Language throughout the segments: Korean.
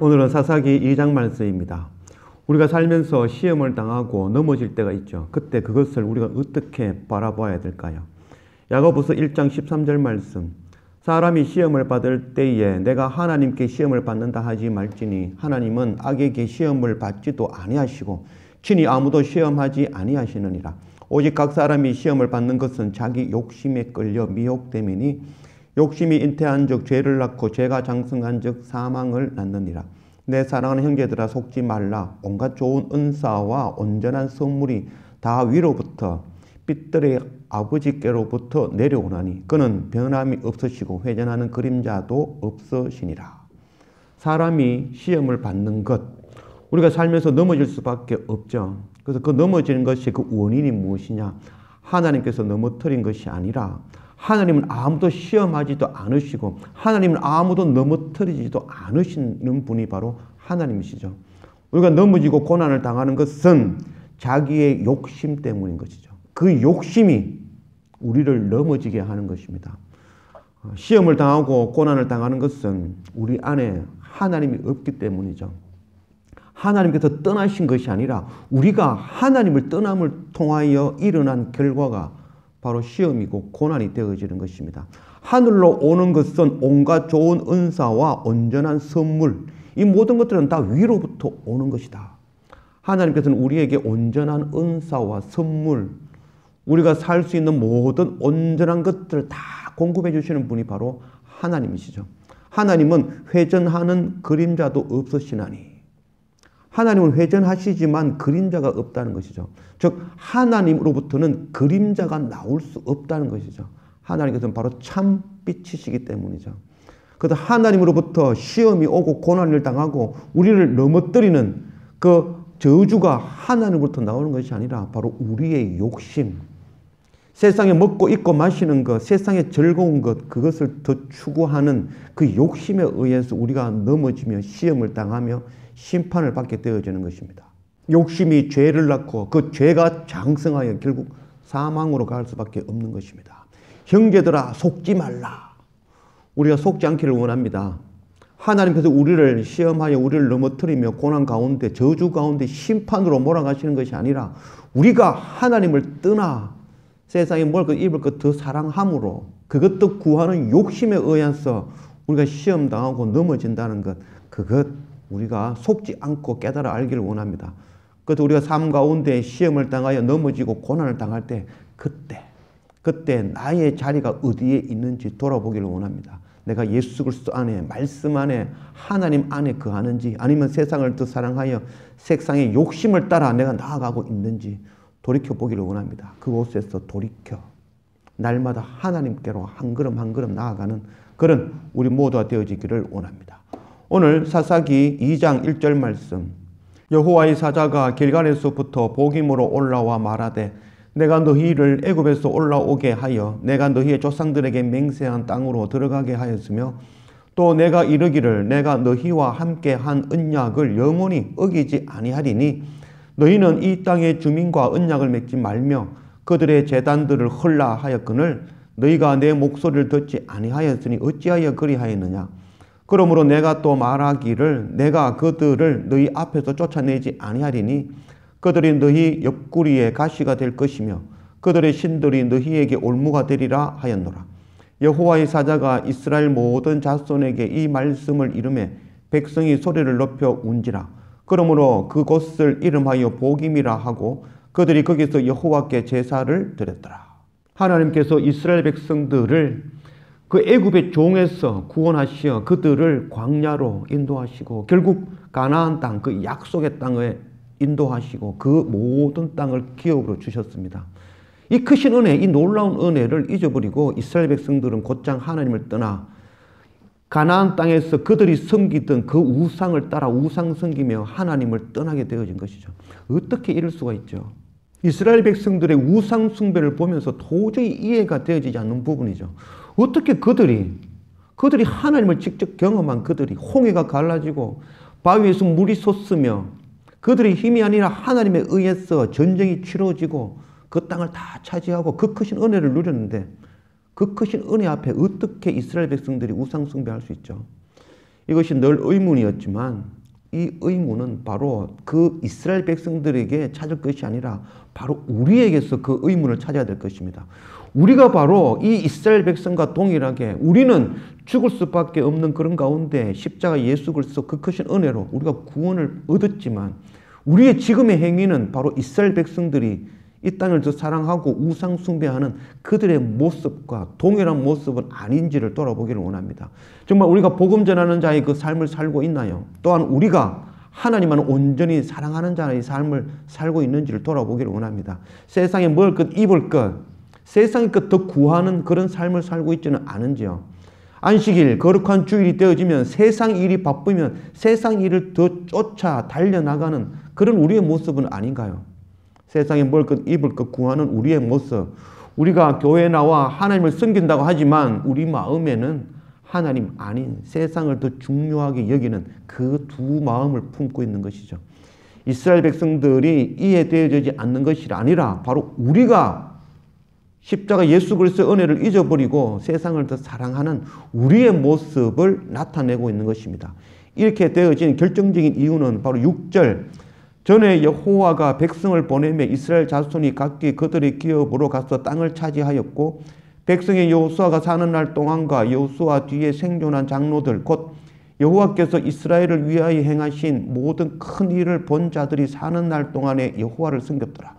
오늘은 사사기 2장 말씀입니다. 우리가 살면서 시험을 당하고 넘어질 때가 있죠. 그때 그것을 우리가 어떻게 바라봐야 될까요? 야고보서 1장 13절 말씀. 사람이 시험을 받을 때에 내가 하나님께 시험을 받는다 하지 말지니 하나님은 악에게 시험을 받지도 아니하시고 친히 아무도 시험하지 아니하시느니라. 오직 각 사람이 시험을 받는 것은 자기 욕심에 끌려 미혹됨이니 욕심이 잉태한 즉 죄를 낳고 죄가 장성한 즉 사망을 낳느니라. 내 사랑하는 형제들아 속지 말라. 온갖 좋은 은사와 온전한 선물이 다 위로부터 빛들의 아버지께로부터 내려오나니 그는 변함이 없으시고 회전하는 그림자도 없으시니라. 사람이 시험을 받는 것, 우리가 살면서 넘어질 수밖에 없죠. 그래서 그 넘어지는 것이 그 원인이 무엇이냐? 하나님께서 넘어뜨린 것이 아니라 하나님은 아무도 시험하지도 않으시고 하나님은 아무도 넘어뜨리지도 않으시는 분이 바로 하나님이시죠. 우리가 넘어지고 고난을 당하는 것은 자기의 욕심 때문인 것이죠. 그 욕심이 우리를 넘어지게 하는 것입니다. 시험을 당하고 고난을 당하는 것은 우리 안에 하나님이 없기 때문이죠. 하나님께서 떠나신 것이 아니라 우리가 하나님을 떠남을 통하여 일어난 결과가 바로 시험이고 고난이 되어지는 것입니다. 하늘로 오는 것은 온갖 좋은 은사와 온전한 선물, 이 모든 것들은 다 위로부터 오는 것이다. 하나님께서는 우리에게 온전한 은사와 선물, 우리가 살 수 있는 모든 온전한 것들을 다 공급해 주시는 분이 바로 하나님이시죠. 하나님은 회전하는 그림자도 없으시나니, 하나님은 회전하시지만 그림자가 없다는 것이죠. 즉 하나님으로부터는 그림자가 나올 수 없다는 것이죠. 하나님께서는 바로 참빛이시기 때문이죠. 그래서 하나님으로부터 시험이 오고 고난을 당하고 우리를 넘어뜨리는 그 저주가 하나님으로부터 나오는 것이 아니라 바로 우리의 욕심, 세상에 먹고 입고 마시는 것, 세상에 즐거운 것, 그것을 더 추구하는 그 욕심에 의해서 우리가 넘어지며 시험을 당하며 심판을 받게 되어지는 것입니다. 욕심이 죄를 낳고 그 죄가 장성하여 결국 사망으로 갈 수밖에 없는 것입니다. 형제들아 속지 말라. 우리가 속지 않기를 원합니다. 하나님께서 우리를 시험하여 우리를 넘어뜨리며 고난 가운데 저주 가운데 심판으로 몰아가시는 것이 아니라 우리가 하나님을 떠나 세상에 먹을 것 입을 것 더 사랑함으로 그것도 구하는 욕심에 의해서 우리가 시험 당하고 넘어진다는 것, 그것 우리가 속지 않고 깨달아 알기를 원합니다. 그래서 우리가 삶 가운데 시험을 당하여 넘어지고 고난을 당할 때 그때 나의 자리가 어디에 있는지 돌아보기를 원합니다. 내가 예수 그리스도 안에, 말씀 안에, 하나님 안에 거하는지 아니면 세상을 더 사랑하여 세상의 욕심을 따라 내가 나아가고 있는지 돌이켜보기를 원합니다. 그곳에서 돌이켜 날마다 하나님께로 한 걸음 한 걸음 나아가는 그런 우리 모두가 되어지기를 원합니다. 오늘 사사기 2장 1절 말씀. 여호와의 사자가 길갈에서부터 복임으로 올라와 말하되 내가 너희를 애굽에서 올라오게 하여 내가 너희의 조상들에게 맹세한 땅으로 들어가게 하였으며 또 내가 이르기를 내가 너희와 함께 한 언약을 영원히 어기지 아니하리니 너희는 이 땅의 주민과 언약을 맺지 말며 그들의 제단들을 헐라 하였거늘 너희가 내 목소리를 듣지 아니하였으니 어찌하여 그리하였느냐. 그러므로 내가 또 말하기를 내가 그들을 너희 앞에서 쫓아내지 아니하리니 그들이 너희 옆구리에 가시가 될 것이며 그들의 신들이 너희에게 올무가 되리라 하였노라. 여호와의 사자가 이스라엘 모든 자손에게 이 말씀을 이르매 백성이 소리를 높여 운지라. 그러므로 그곳을 이름하여 복임이라 하고 그들이 거기서 여호와께 제사를 드렸더라. 하나님께서 이스라엘 백성들을 그 애굽의 종에서 구원하시어 그들을 광야로 인도하시고 결국 가나안 땅, 그 약속의 땅에 인도하시고 그 모든 땅을 기업으로 주셨습니다. 이 크신 은혜, 이 놀라운 은혜를 잊어버리고 이스라엘 백성들은 곧장 하나님을 떠나 가나안 땅에서 그들이 섬기던 그 우상을 따라 우상 섬기며 하나님을 떠나게 되어진 것이죠. 어떻게 이럴 수가 있죠? 이스라엘 백성들의 우상 숭배를 보면서 도저히 이해가 되어지지 않는 부분이죠. 어떻게 그들이 하나님을 직접 경험한 그들이 홍해가 갈라지고 바위에서 물이 솟으며 그들의 힘이 아니라 하나님에 의해서 전쟁이 치러지고 그 땅을 다 차지하고 그 크신 은혜를 누렸는데 그 크신 은혜 앞에 어떻게 이스라엘 백성들이 우상 숭배할 수 있죠? 이것이 늘 의문이었지만 이 의문은 바로 그 이스라엘 백성들에게 찾을 것이 아니라 바로 우리에게서 그 의문을 찾아야 될 것입니다. 우리가 바로 이 이스라엘 백성과 동일하게 우리는 죽을 수밖에 없는 그런 가운데 십자가 예수 그리스도 그 크신 은혜로 우리가 구원을 얻었지만 우리의 지금의 행위는 바로 이스라엘 백성들이 이 땅을 더 사랑하고 우상 숭배하는 그들의 모습과 동일한 모습은 아닌지를 돌아보기를 원합니다. 정말 우리가 복음 전하는 자의 그 삶을 살고 있나요? 또한 우리가 하나님만 온전히 사랑하는 자의 삶을 살고 있는지를 돌아보기를 원합니다. 세상에 먹을 것, 입을 것, 세상의 것 더 구하는 그런 삶을 살고 있지는 않은지요. 안식일, 거룩한 주일이 되어지면 세상 일이 바쁘면 세상 일을 더 쫓아 달려나가는 그런 우리의 모습은 아닌가요? 세상에 먹을 것, 입을 것 구하는 우리의 모습. 우리가 교회에 나와 하나님을 섬긴다고 하지만 우리 마음에는 하나님 아닌 세상을 더 중요하게 여기는 그 두 마음을 품고 있는 것이죠. 이스라엘 백성들이 이해되어지지 않는 것이 아니라 바로 우리가 십자가 예수 그리스도의 은혜를 잊어버리고 세상을 더 사랑하는 우리의 모습을 나타내고 있는 것입니다. 이렇게 되어진 결정적인 이유는 바로 6절 전에 여호와가 백성을 보내며 이스라엘 자손이 각기 그들의 기업으로 가서 땅을 차지하였고 백성의 여호수아가 사는 날 동안과 여호수아 뒤에 생존한 장로들 곧 여호와께서 이스라엘을 위하여 행하신 모든 큰 일을 본 자들이 사는 날 동안에 여호와를 섬겼더라.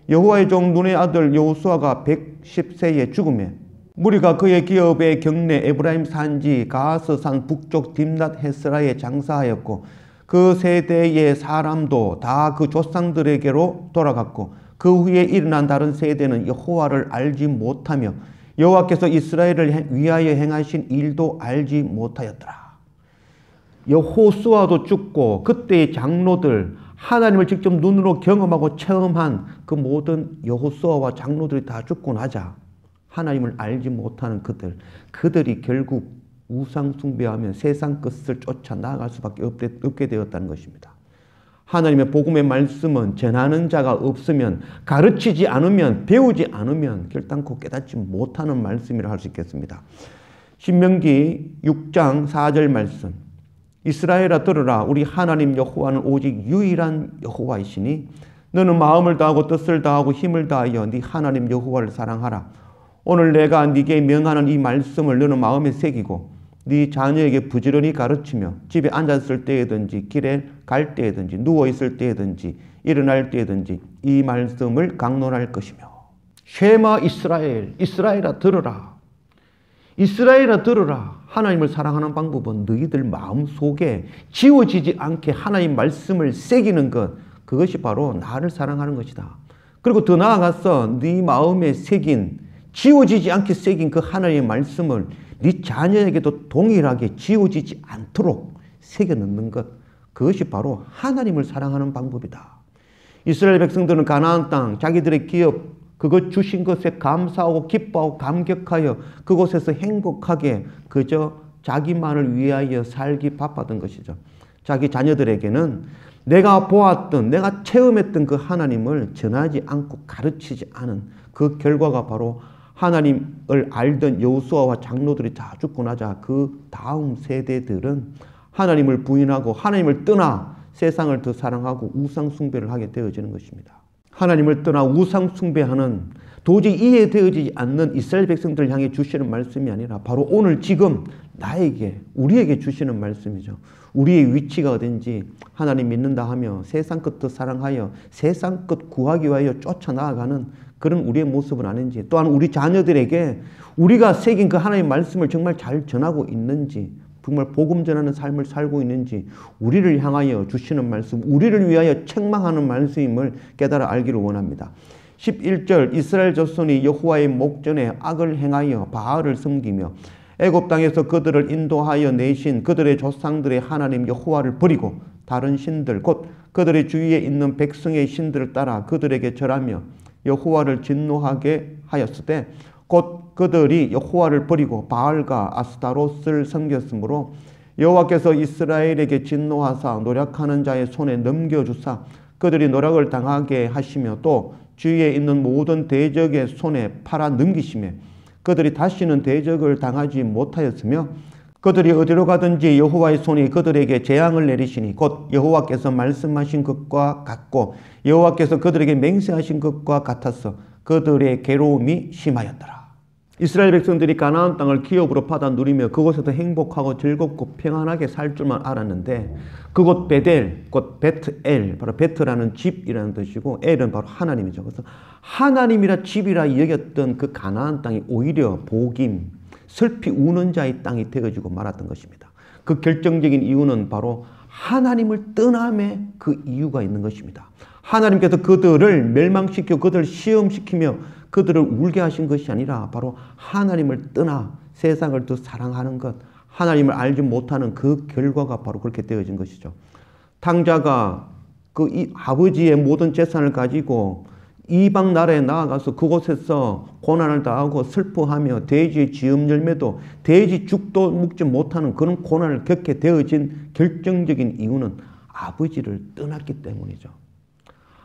여호와의 종 눈의 아들 여호수아가 110세에 죽음에 무리가 그의 기업의 경내 에브라임 산지 가하스산 북쪽 딥낫 헤스라에 장사하였고 그 세대의 사람도 다 그 조상들에게로 돌아갔고 그 후에 일어난 다른 세대는 여호와를 알지 못하며 여호와께서 이스라엘을 위하여 행하신 일도 알지 못하였더라. 여호수아도 죽고 그때의 장로들 하나님을 직접 눈으로 경험하고 체험한 그 모든 여호수아와 장로들이 다 죽고 나자 하나님을 알지 못하는 그들이 결국 우상 숭배하며 세상 것을 쫓아 나아갈 수밖에 없게 되었다는 것입니다. 하나님의 복음의 말씀은 전하는 자가 없으면 가르치지 않으면 배우지 않으면 결단코 깨닫지 못하는 말씀이라 할 수 있겠습니다. 신명기 6장 4절 말씀 이스라엘아 들으라 우리 하나님 여호와는 오직 유일한 여호와이시니 너는 마음을 다하고 뜻을 다하고 힘을 다하여 네 하나님 여호와를 사랑하라. 오늘 내가 네게 명하는 이 말씀을 너는 마음에 새기고 네 자녀에게 부지런히 가르치며 집에 앉았을 때에든지 길에 갈 때에든지 누워있을 때에든지 일어날 때에든지 이 말씀을 강론할 것이며 쉐마 이스라엘 이스라엘아 들으라 이스라엘아 들으라. 하나님을 사랑하는 방법은 너희들 마음속에 지워지지 않게 하나님 말씀을 새기는 것 그것이 바로 나를 사랑하는 것이다. 그리고 더 나아가서 네 마음에 새긴 지워지지 않게 새긴 그 하나님의 말씀을 네 자녀에게도 동일하게 지워지지 않도록 새겨 넣는 것 그것이 바로 하나님을 사랑하는 방법이다. 이스라엘 백성들은 가나안 땅 자기들의 기업 그것 주신 것에 감사하고 기뻐하고 감격하여 그곳에서 행복하게 그저 자기만을 위하여 살기 바빴던 것이죠. 자기 자녀들에게는 내가 보았던 내가 체험했던 그 하나님을 전하지 않고 가르치지 않은 그 결과가 바로 하나님을 알던 여호수아와 장로들이 다 죽고 나자 그 다음 세대들은 하나님을 부인하고 하나님을 떠나 세상을 더 사랑하고 우상 숭배를 하게 되어지는 것입니다. 하나님을 떠나 우상 숭배하는 도저히 이해되어지지 않는 이스라엘 백성들을 향해 주시는 말씀이 아니라 바로 오늘 지금 나에게 우리에게 주시는 말씀이죠. 우리의 위치가 어딘지 하나님 믿는다 하며 세상 것도 사랑하여 세상 것 구하기 위하여 쫓아나가는 그런 우리의 모습은 아닌지 또한 우리 자녀들에게 우리가 새긴 그 하나님의 말씀을 정말 잘 전하고 있는지 정말 복음 전하는 삶을 살고 있는지 우리를 향하여 주시는 말씀 우리를 위하여 책망하는 말씀임을 깨달아 알기를 원합니다. 11절 이스라엘 자손이 여호와의 목전에 악을 행하여 바알을 섬기며 애굽 땅에서 그들을 인도하여 내신 그들의 조상들의 하나님 여호와를 버리고 다른 신들 곧 그들의 주위에 있는 백성의 신들을 따라 그들에게 절하며 여호와를 진노하게 하였으되 곧 그들이 여호와를 버리고 바알과 아스타롯을 섬겼으므로 여호와께서 이스라엘에게 진노하사 노력하는 자의 손에 넘겨주사 그들이 노력을 당하게 하시며 또 주위에 있는 모든 대적의 손에 팔아 넘기시며 그들이 다시는 대적을 당하지 못하였으며 그들이 어디로 가든지 여호와의 손이 그들에게 재앙을 내리시니 곧 여호와께서 말씀하신 것과 같고 여호와께서 그들에게 맹세하신 것과 같아서 그들의 괴로움이 심하였더라. 이스라엘 백성들이 가나안 땅을 기업으로 받아 누리며 그곳에서 행복하고 즐겁고 평안하게 살 줄만 알았는데 그곳 베델, 곧 베트엘, 바로 베트라는 집이라는 뜻이고 엘은 바로 하나님이죠. 그래서 하나님이라 집이라 여겼던 그 가나안 땅이 오히려 복임, 슬피 우는 자의 땅이 되어지고 말았던 것입니다. 그 결정적인 이유는 바로 하나님을 떠남의 그 이유가 있는 것입니다. 하나님께서 그들을 멸망시켜 그들을 시험시키며 그들을 울게 하신 것이 아니라 바로 하나님을 떠나 세상을 더 사랑하는 것, 하나님을 알지 못하는 그 결과가 바로 그렇게 되어진 것이죠. 탕자가 그 아버지의 모든 재산을 가지고 이방 나라에 나아가서 그곳에서 고난을 당하고 슬퍼하며 돼지의 지음 열매도 돼지 죽도 먹지 못하는 그런 고난을 겪게 되어진 결정적인 이유는 아버지를 떠났기 때문이죠.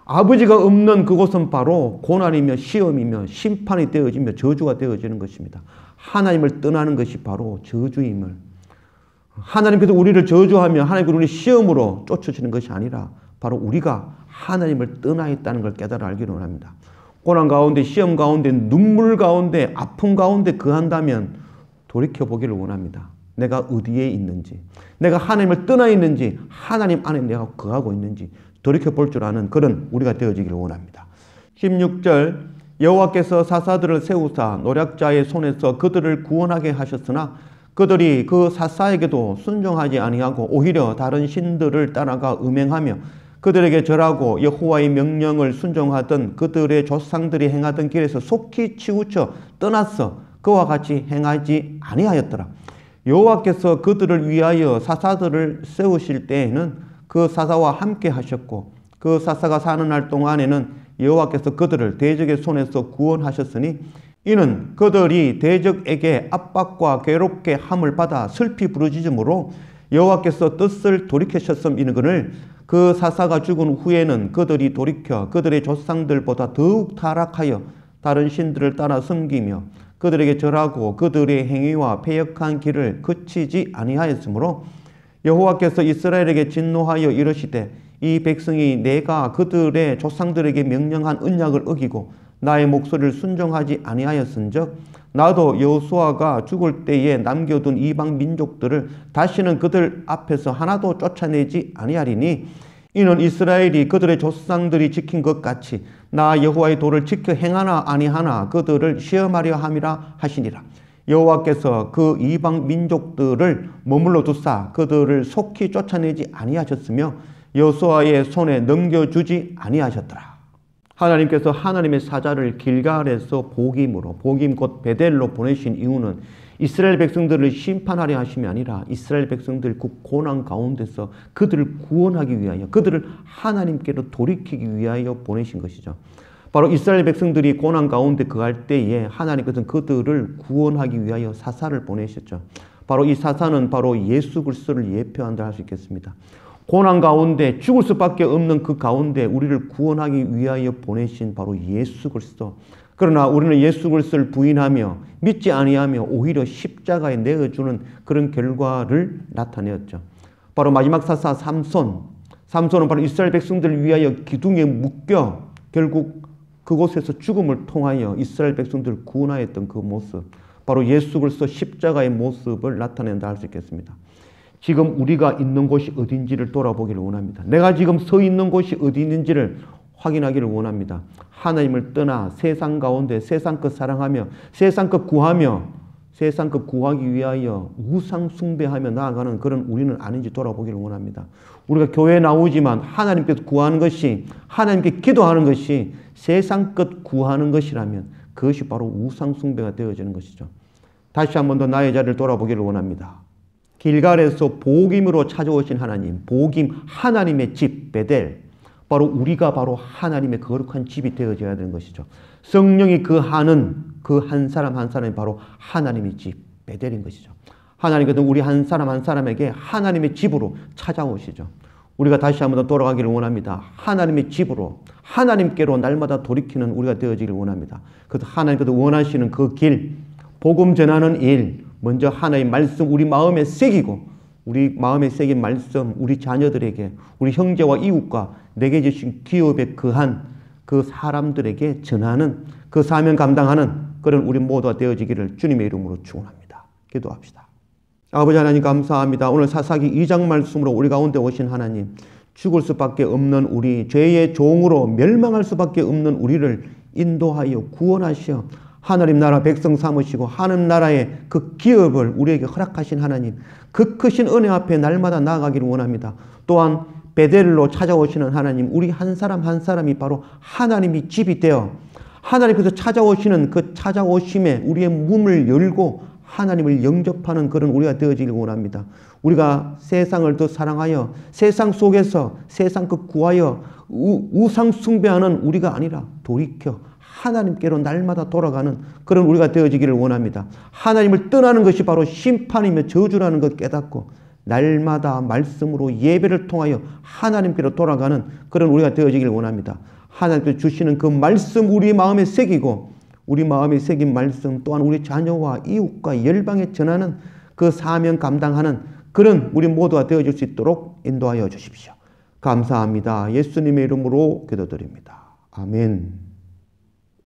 아버지가 없는 그곳은 바로 고난이며 시험이며 심판이 되어지며 저주가 되어지는 것입니다. 하나님을 떠나는 것이 바로 저주임을, 하나님께서 우리를 저주하며 하나님께서 우리를 시험으로 쫓으시는 것이 아니라 바로 우리가 하나님을 떠나 있다는 걸 깨달아 알기를 원합니다. 고난 가운데, 시험 가운데, 눈물 가운데, 아픔 가운데 거한다면 돌이켜보기를 원합니다. 내가 어디에 있는지, 내가 하나님을 떠나 있는지, 하나님 안에 내가 거하고 있는지 돌이켜볼 줄 아는 그런 우리가 되어지기를 원합니다. 16절 여호와께서 사사들을 세우사 노략자의 손에서 그들을 구원하게 하셨으나 그들이 그 사사에게도 순종하지 아니하고 오히려 다른 신들을 따라가 음행하며 그들에게 절하고 여호와의 명령을 순종하던 그들의 조상들이 행하던 길에서 속히 치우쳐 떠났어 그와 같이 행하지 아니하였더라. 여호와께서 그들을 위하여 사사들을 세우실 때에는 그 사사와 함께 하셨고 그 사사가 사는 날 동안에는 여호와께서 그들을 대적의 손에서 구원하셨으니 이는 그들이 대적에게 압박과 괴롭게 함을 받아 슬피 부르짖음으로 여호와께서 뜻을 돌이키셨음이거늘 그 사사가 죽은 후에는 그들이 돌이켜 그들의 조상들보다 더욱 타락하여 다른 신들을 따라 섬기며 그들에게 절하고 그들의 행위와 패역한 길을 그치지 아니하였으므로 여호와께서 이스라엘에게 진노하여 이르시되 이 백성이 내가 그들의 조상들에게 명령한 언약을 어기고 나의 목소리를 순종하지 아니하였은즉 나도 여호수아가 죽을 때에 남겨둔 이방 민족들을 다시는 그들 앞에서 하나도 쫓아내지 아니하리니 이는 이스라엘이 그들의 조상들이 지킨 것 같이 나 여호와의 도를 지켜 행하나 아니하나 그들을 시험하려 함이라 하시니라. 여호와께서 그 이방 민족들을 머물러 두사 그들을 속히 쫓아내지 아니하셨으며 여호수아의 손에 넘겨주지 아니하셨더라. 하나님께서 하나님의 사자를 길갈에서 복임으로, 복임 곧 베델로 보내신 이유는 이스라엘 백성들을 심판하려 하심이 아니라 이스라엘 백성들 그 고난 가운데서 그들을 구원하기 위하여, 그들을 하나님께로 돌이키기 위하여 보내신 것이죠. 바로 이스라엘 백성들이 고난 가운데 거할 때에 하나님께서는 그들을 구원하기 위하여 사사를 보내셨죠. 바로 이 사사는 바로 예수 그리스도를 예표한다 할 수 있겠습니다. 고난 가운데 죽을 수밖에 없는 그 가운데 우리를 구원하기 위하여 보내신 바로 예수 그리스도. 그러나 우리는 예수 그리스도를 부인하며 믿지 아니하며 오히려 십자가에 내어주는 그런 결과를 나타내었죠. 바로 마지막 사사 삼손은 바로 이스라엘 백성들을 위하여 기둥에 묶여 결국 그곳에서 죽음을 통하여 이스라엘 백성들을 구원하였던 그 모습, 바로 예수 그리스도 십자가의 모습을 나타낸다 할 수 있겠습니다. 지금 우리가 있는 곳이 어딘지를 돌아보기를 원합니다. 내가 지금 서 있는 곳이 어디 있는지를 확인하기를 원합니다. 하나님을 떠나 세상 가운데 세상 것 사랑하며 세상 것 구하며 세상 것 구하기 위하여 우상 숭배하며 나아가는 그런 우리는 아닌지 돌아보기를 원합니다. 우리가 교회에 나오지만 하나님께서 구하는 것이, 하나님께 기도하는 것이 세상 것 구하는 것이라면 그것이 바로 우상 숭배가 되어지는 것이죠. 다시 한 번 더 나의 자리를 돌아보기를 원합니다. 길갈에서 복임으로 찾아오신 하나님, 복임 하나님의 집 베델, 바로 우리가 바로 하나님의 거룩한 집이 되어져야 되는 것이죠. 성령이 거하는 그 한 사람 한 사람이 바로 하나님의 집 베델인 것이죠. 하나님께서 우리 한 사람 한 사람에게 하나님의 집으로 찾아오시죠. 우리가 다시 한번 더 돌아가기를 원합니다. 하나님의 집으로, 하나님께로 날마다 돌이키는 우리가 되어지기를 원합니다. 그래서 하나님께서 원하시는 그 길, 복음 전하는 일, 먼저 하나님의 말씀 우리 마음에 새기고 우리 마음에 새긴 말씀 우리 자녀들에게 우리 형제와 이웃과 내게 주신 기업에 거한 그 사람들에게 전하는 그 사명 감당하는 그런 우리 모두가 되어지기를 주님의 이름으로 축원합니다. 기도합시다. 아버지 하나님 감사합니다. 오늘 사사기 2장 말씀으로 우리 가운데 오신 하나님, 죽을 수밖에 없는 우리, 죄의 종으로 멸망할 수밖에 없는 우리를 인도하여 구원하시어 하나님 나라 백성 삼으시고 하나님 나라의 그 기업을 우리에게 허락하신 하나님, 그 크신 은혜 앞에 날마다 나아가기를 원합니다. 또한 베델로 찾아오시는 하나님, 우리 한 사람 한 사람이 바로 하나님이 집이 되어 하나님께서 찾아오시는 그 찾아오심에 우리의 문을 열고 하나님을 영접하는 그런 우리가 되어지길 원합니다. 우리가 세상을 더 사랑하여 세상 속에서 세상 그 구하여 우상 숭배하는 우리가 아니라 돌이켜 하나님께로 날마다 돌아가는 그런 우리가 되어지기를 원합니다. 하나님을 떠나는 것이 바로 심판이며 저주라는 것 깨닫고 날마다 말씀으로 예배를 통하여 하나님께로 돌아가는 그런 우리가 되어지기를 원합니다. 하나님께서 주시는 그 말씀 우리 마음에 새기고 우리 마음에 새긴 말씀 또한 우리 자녀와 이웃과 열방에 전하는 그 사명 감당하는 그런 우리 모두가 되어질 수 있도록 인도하여 주십시오. 감사합니다. 예수님의 이름으로 기도드립니다. 아멘.